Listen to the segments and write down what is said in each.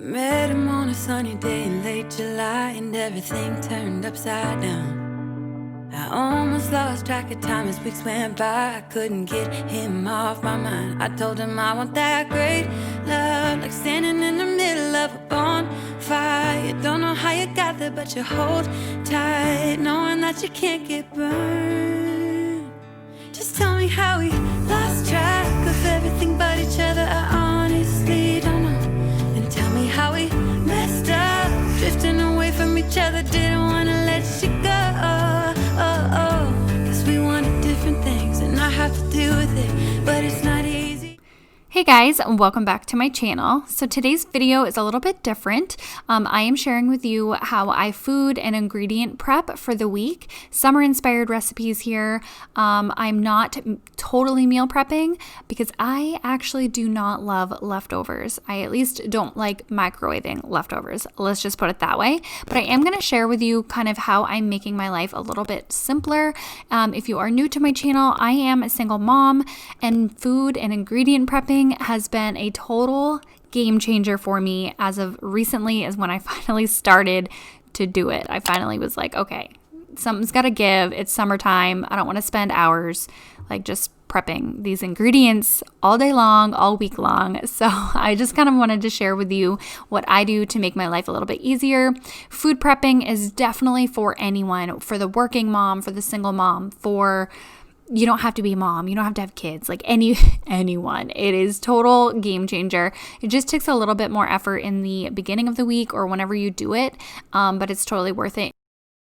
Met him on a sunny day in late July, and everything turned upside down. I almost lost track of time as weeks went by. I couldn't get him off my mind. I told him I want that great love, like standing in the middle of a bonfire. You don't know how you got there, but you hold tight, knowing that you can't get burned. Just tell me how we lost track of everything but each other. I honestly don't know. Tell me how we messed up, drifting away from each other. Didn't want to let you go. Cause we wanted different things, and I have to deal with it, but it's not easy. Hey guys, and welcome back to my channel. So today's video is a little bit different. I am sharing with you how I food and ingredient prep for the week. Summer inspired recipes here. I'm not totally meal prepping because I actually do not love leftovers. I at least don't like microwaving leftovers. Let's just put it that way. But I am going to share with you kind of how I'm making my life a little bit simpler. If you are new to my channel, I am a single mom, and food and ingredient prepping has been a total game changer for me as of recently, as when I finally started to do it. I finally was like, okay, something's got to give. It's summertime. I don't want to spend hours like just prepping these ingredients all day long, all week long. So I just kind of wanted to share with you what I do to make my life a little bit easier. Food prepping is definitely for anyone, for the working mom, for the single mom, you don't have to be a mom. You don't have to have kids, like anyone. It is total game changer. It just takes a little bit more effort in the beginning of the week or whenever you do it, but it's totally worth it.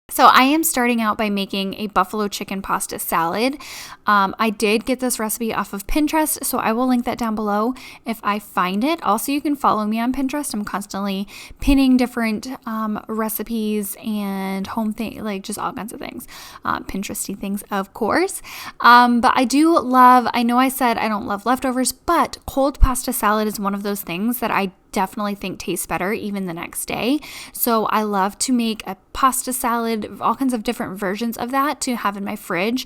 So I am starting out by making a buffalo chicken pasta salad. I did get this recipe off of Pinterest, so I will link that down below if I find it. Also, you can follow me on Pinterest. I'm constantly pinning different recipes and home things, like just all kinds of things, Pinteresty things, of course. But I know I said I don't love leftovers, but cold pasta salad is one of those things that I definitely think tastes better even the next day. So I love to make a pasta salad, all kinds of different versions of that to have in my fridge,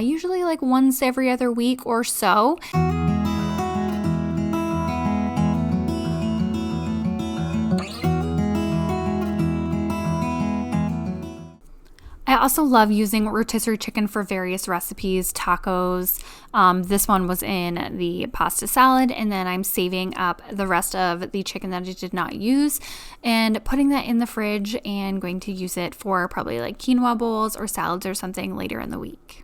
usually like once every other week or so. I also love using rotisserie chicken for various recipes, tacos. This one was in the pasta salad, and then I'm saving up the rest of the chicken that I did not use and putting that in the fridge and going to use it for probably like quinoa bowls or salads or something later in the week.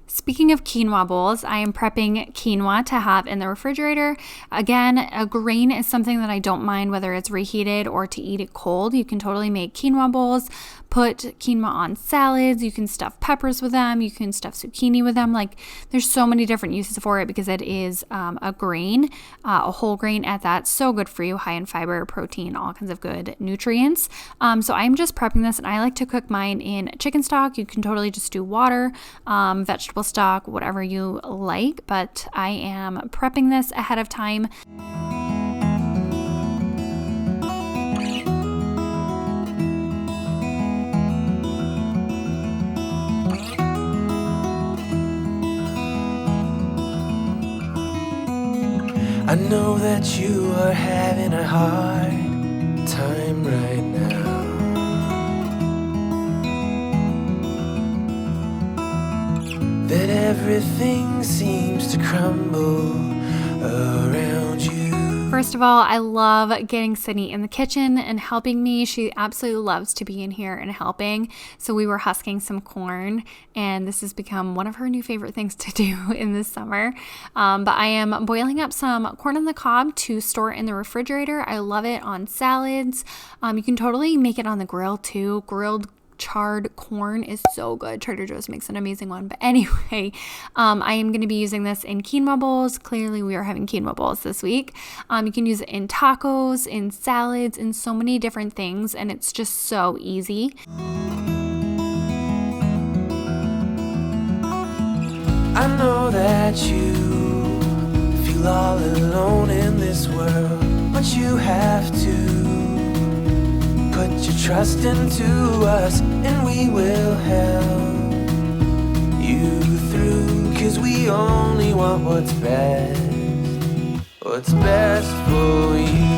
Speaking of quinoa bowls, I am prepping quinoa to have in the refrigerator. Again, a grain is something that I don't mind whether it's reheated or to eat it cold. You can totally make quinoa bowls, put quinoa on salads, you can stuff peppers with them, you can stuff zucchini with them. Like, there's so many different uses for it because it is a grain, a whole grain at that. So good for you, high in fiber, protein, all kinds of good nutrients. So I'm just prepping this, and I like to cook mine in chicken stock. You can totally just do water, vegetable stock, whatever you like, but I am prepping this ahead of time. I know that you are having a hard time right now. That everything seems to crumble around you. First of all, I love getting Sydney in the kitchen and helping me. She absolutely loves to be in here and helping. So we were husking some corn, and this has become one of her new favorite things to do in the summer. But I am boiling up some corn on the cob to store in the refrigerator. I love it on salads. You can totally make it on the grill too. Grilled charred corn is so good. Trader Joe's makes an amazing one. But anyway, I am going to be using this in quinoa bowls. Clearly, we are having quinoa bowls this week. You can use it in tacos, in salads, in so many different things, and it's just so easy. I know that you feel all alone in this world, but you have to put your trust into us, and we will help you through, 'cause we only want what's best for you.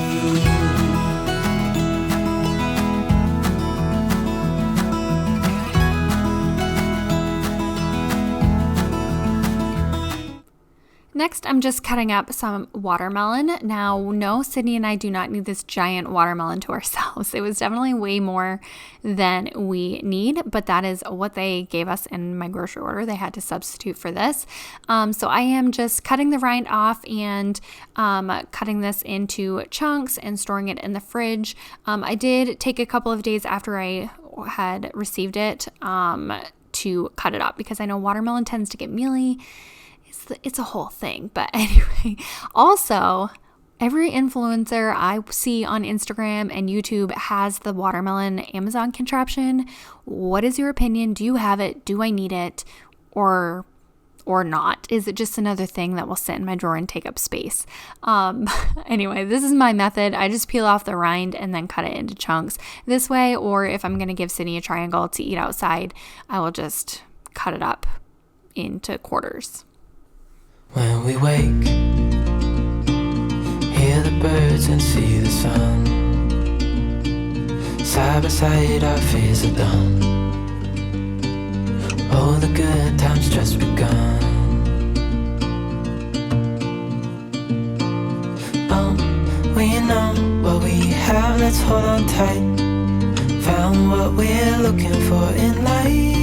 Next, I'm just cutting up some watermelon. Now, no, Sydney and I do not need this giant watermelon to ourselves. It was definitely way more than we need, but that is what they gave us in my grocery order. They had to substitute for this. So I am just cutting the rind off and cutting this into chunks and storing it in the fridge. I did take a couple of days after I had received it to cut it up because I know watermelon tends to get mealy. It's a whole thing. But anyway, also, every influencer I see on Instagram and YouTube has the watermelon Amazon contraption. What is your opinion? Do you have it? Do I need it? Or not? Is it just another thing that will sit in my drawer and take up space? Anyway, this is my method. I just peel off the rind and then cut it into chunks this way. Or if I'm going to give Sydney a triangle to eat outside, I will just cut it up into quarters. When we wake, hear the birds and see the sun. Side by side our fears are done. Oh, the good times just begun. Oh, we know what we have, let's hold on tight. Found what we're looking for in life.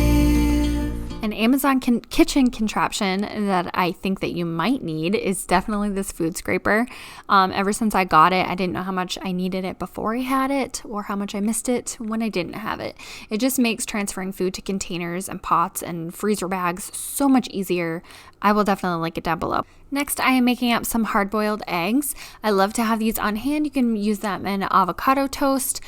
An Amazon kitchen contraption that I think that you might need is definitely this food scraper. Ever since I got it, I didn't know how much I needed it before I had it or how much I missed it when I didn't have it. It just makes transferring food to containers and pots and freezer bags so much easier. I will definitely link it down below. Next, I am making up some hard-boiled eggs. I love to have these on hand. You can use them in avocado toast,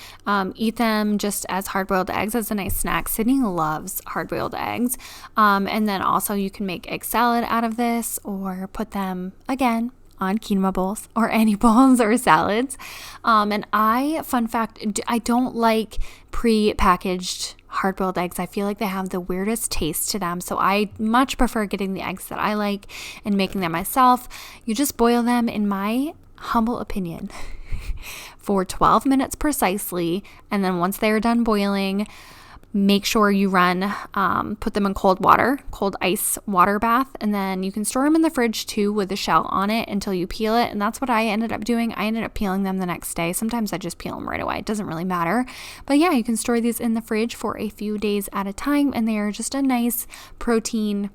eat them just as hard-boiled eggs as a nice snack. Sydney loves hard-boiled eggs. And then also you can make egg salad out of this or put them, again, on quinoa bowls or any bowls or salads. Fun fact, I don't like pre-packaged hard-boiled eggs. I feel like they have the weirdest taste to them. So I much prefer getting the eggs that I like and making them myself. You just boil them, in my humble opinion, for 12 minutes precisely. And then once they're done boiling, make sure you put them in cold ice water bath, and then you can store them in the fridge too with the shell on it until you peel it. And that's what I ended up doing. I ended up peeling them the next day. Sometimes I just peel them right away. It doesn't really matter. But yeah, you can store these in the fridge for a few days at a time, and they are just a nice protein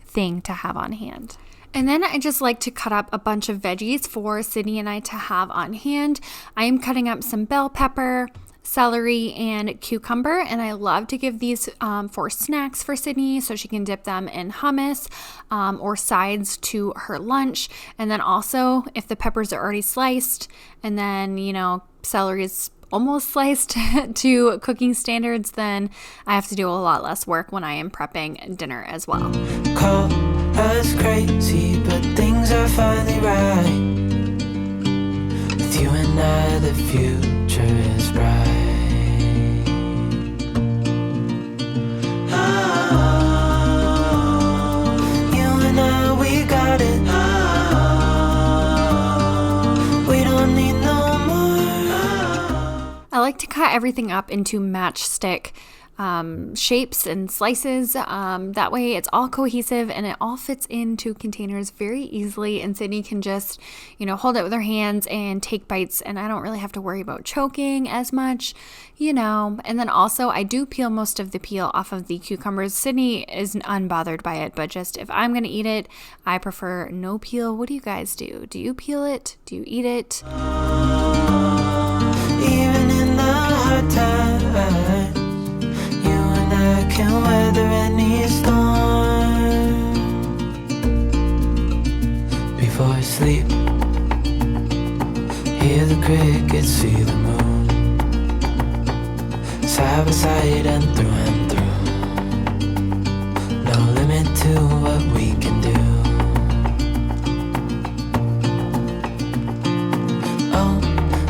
thing to have on hand. And then I just like to cut up a bunch of veggies for Sydney and I to have on hand. I am cutting up some bell pepper, celery, and cucumber, and I love to give these for snacks for Sydney so she can dip them in hummus or sides to her lunch. And then also, if the peppers are already sliced and then celery is almost sliced to cooking standards, then I have to do a lot less work when I am prepping dinner as well. Call us crazy, but things are finally right. With you and I, the future is bright. I like to cut everything up into matchstick shapes and slices. That way it's all cohesive and it all fits into containers very easily, and Sydney can just, hold it with her hands and take bites, and I don't really have to worry about choking as much, And then also I do peel most of the peel off of the cucumbers. Sydney is unbothered by it, but just if I'm going to eat it, I prefer no peel. What do you guys do? Do you peel it? Do you eat it? Even in the hard times, you and I can weather any storm. Before I sleep, hear the crickets, see the moon, side by side and through. No limit to what we can do.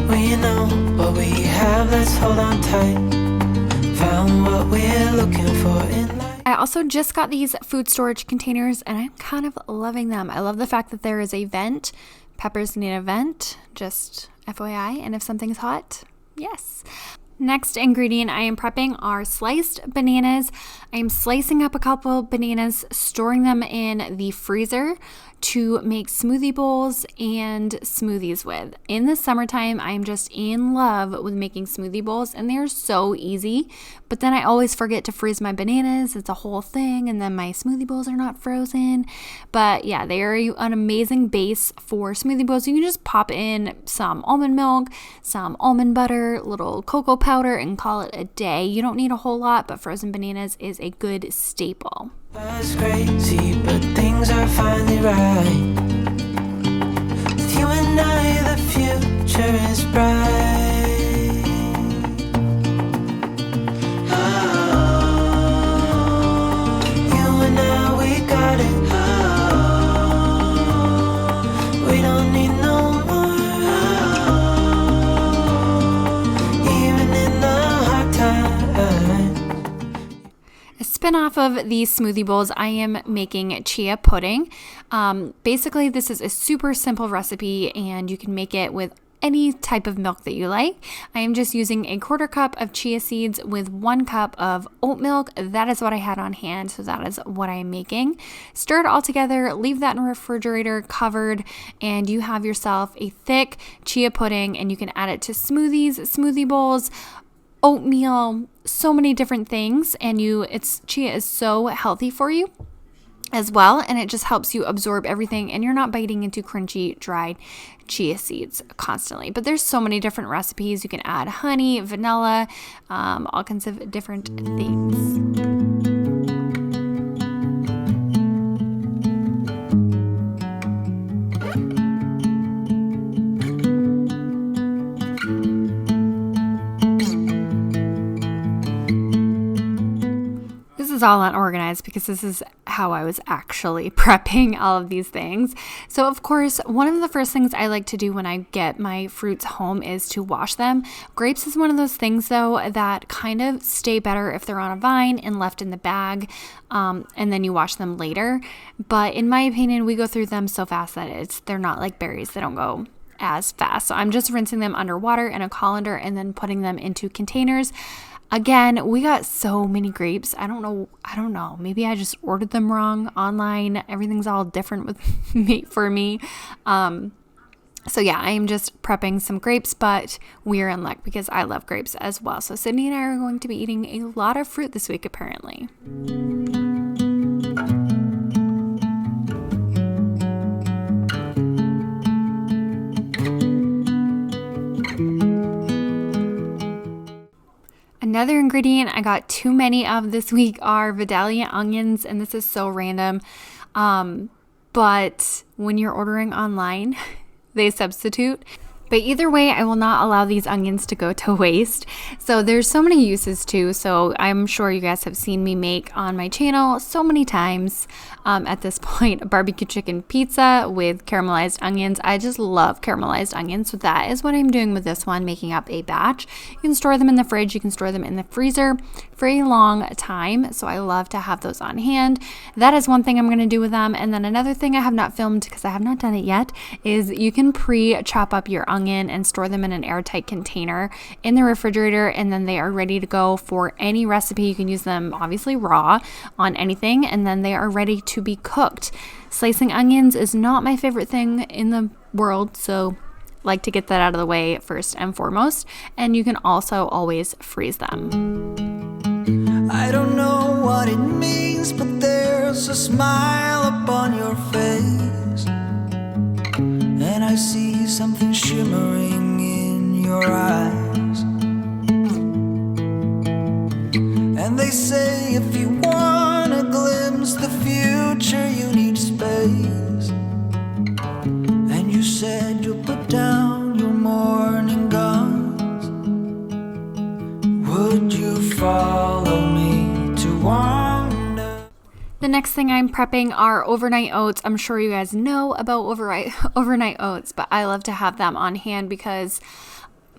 We know what we have, let's hold on tight. Found what we're looking for in life. I also just got these food storage containers and I'm kind of loving them. I love the fact that there is a vent. Peppers need a vent, just FYI. And if something's hot, yes. Next ingredient I am prepping are sliced bananas. I am slicing up a couple bananas, storing them in the freezer to make smoothie bowls and smoothies with. In the summertime, I'm just in love with making smoothie bowls, and they're so easy. But then I always forget to freeze my bananas. It's a whole thing, and then my smoothie bowls are not frozen. But yeah, they are an amazing base for smoothie bowls. You can just pop in some almond milk, some almond butter, little cocoa powder, and call it a day. You don't need a whole lot, but frozen bananas is a good staple. It's crazy, but things are finally right. With you and I, the future is bright. Oh, you and I, we got it. Oh, we don't need no more. Oh, even in the hard times. A spin-off of these smoothie bowls, I am making chia pudding. Basically, this is a super simple recipe, and you can make it with any type of milk that you like. I am just using a 1/4 cup of chia seeds with 1 cup of oat milk. That is what I had on hand, so that is what I am making. Stir it all together, leave that in the refrigerator covered, and you have yourself a thick chia pudding, and you can add it to smoothies, smoothie bowls, oatmeal, so many different things. And chia is so healthy for you as well, and it just helps you absorb everything, and you're not biting into crunchy dried chia seeds constantly. But there's so many different recipes. You can add honey, vanilla, all kinds of different things. This is all unorganized because this is how I was actually prepping all of these things. So of course, one of the first things I like to do when I get my fruits home is to wash them. Grapes is one of those things though that kind of stay better if they're on a vine and left in the bag, and then you wash them later. But in my opinion, we go through them so fast that they're not like berries. They don't go as fast. So I'm just rinsing them underwater in a colander and then putting them into containers. Again, we got so many grapes. I don't know. Maybe I just ordered them wrong online. Everything's all different with for me. So yeah, I am just prepping some grapes, but we are in luck because I love grapes as well. So Sydney and I are going to be eating a lot of fruit this week, apparently. Another ingredient I got too many of this week are Vidalia onions, and this is so random. But when you're ordering online, they substitute. But either way, I will not allow these onions to go to waste. So there's so many uses too. So I'm sure you guys have seen me make on my channel so many times at this point, barbecue chicken pizza with caramelized onions. I just love caramelized onions. So that is what I'm doing with this one, making up a batch. You can store them in the fridge. You can store them in the freezer for a long time. So I love to have those on hand. That is one thing I'm going to do with them. And then another thing I have not filmed because I have not done it yet is you can pre-chop up your onion and store them in an airtight container in the refrigerator, and then they are ready to go for any recipe. You can use them obviously raw on anything, and then they are ready to be cooked. Slicing onions is not my favorite thing in the world, so like to get that out of the way first and foremost. And you can also always freeze them. I don't know what it means, but there's a smile upon your face, and I see something shimmering in your eyes. And they say if you want to glimpse the future, you need space. And you said you'll put down your morning guns. Would you follow me to wander? The next thing I'm prepping are overnight oats. I'm sure you guys know about overnight oats, but I love to have them on hand because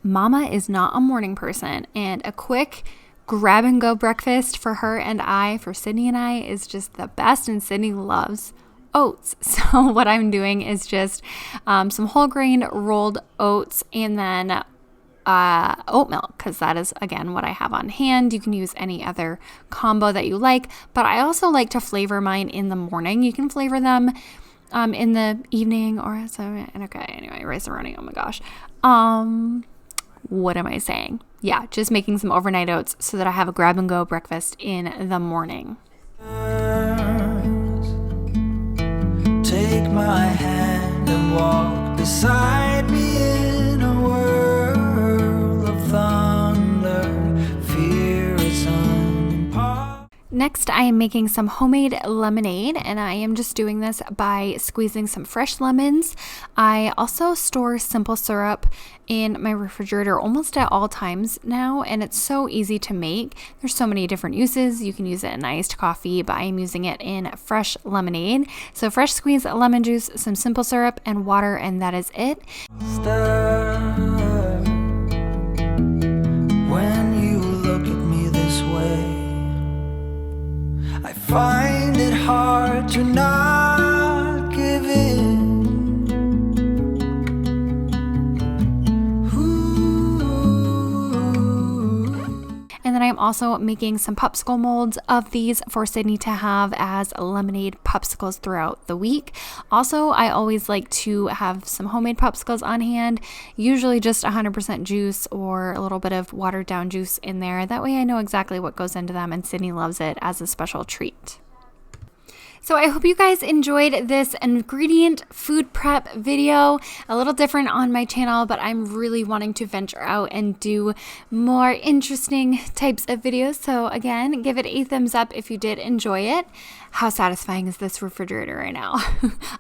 Mama is not a morning person, and a quick grab and go breakfast for her and for Sydney and I, is just the best, and Sydney loves oats. So what I'm doing is just some whole grain rolled oats, and then oat milk, because that is again what I have on hand. You can use any other combo that you like, but I also like to flavor mine in the morning. You can flavor them in the evening or something. Okay, anyway, rice and running. Oh my gosh. What am I saying? Yeah, just making some overnight oats so that I have a grab and go breakfast in the morning. Take my hand and walk beside me in a world of thunder. Fear is unimpossible. Next, I am making some homemade lemonade, and I am just doing this by squeezing some fresh lemons. I also store simple syrup in my refrigerator almost at all times now, and it's so easy to make. There's so many different uses. You can use it in iced coffee, but I am using it in fresh lemonade. So fresh squeezed lemon juice, some simple syrup, and water, and that is it. When you look at me this way, I find it hard to not give in. And then I'm also making some popsicle molds of these for Sydney to have as lemonade popsicles throughout the week. Also, I always like to have some homemade popsicles on hand, usually just 100% juice or a little bit of watered down juice in there. That way I know exactly what goes into them, and Sydney loves it as a special treat. So I hope you guys enjoyed this ingredient food prep video, a little different on my channel, but I'm really wanting to venture out and do more interesting types of videos. So again, give it a thumbs up if you did enjoy it. How satisfying is this refrigerator right now?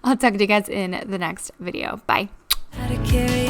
I'll talk to you guys in the next video. Bye. How to carry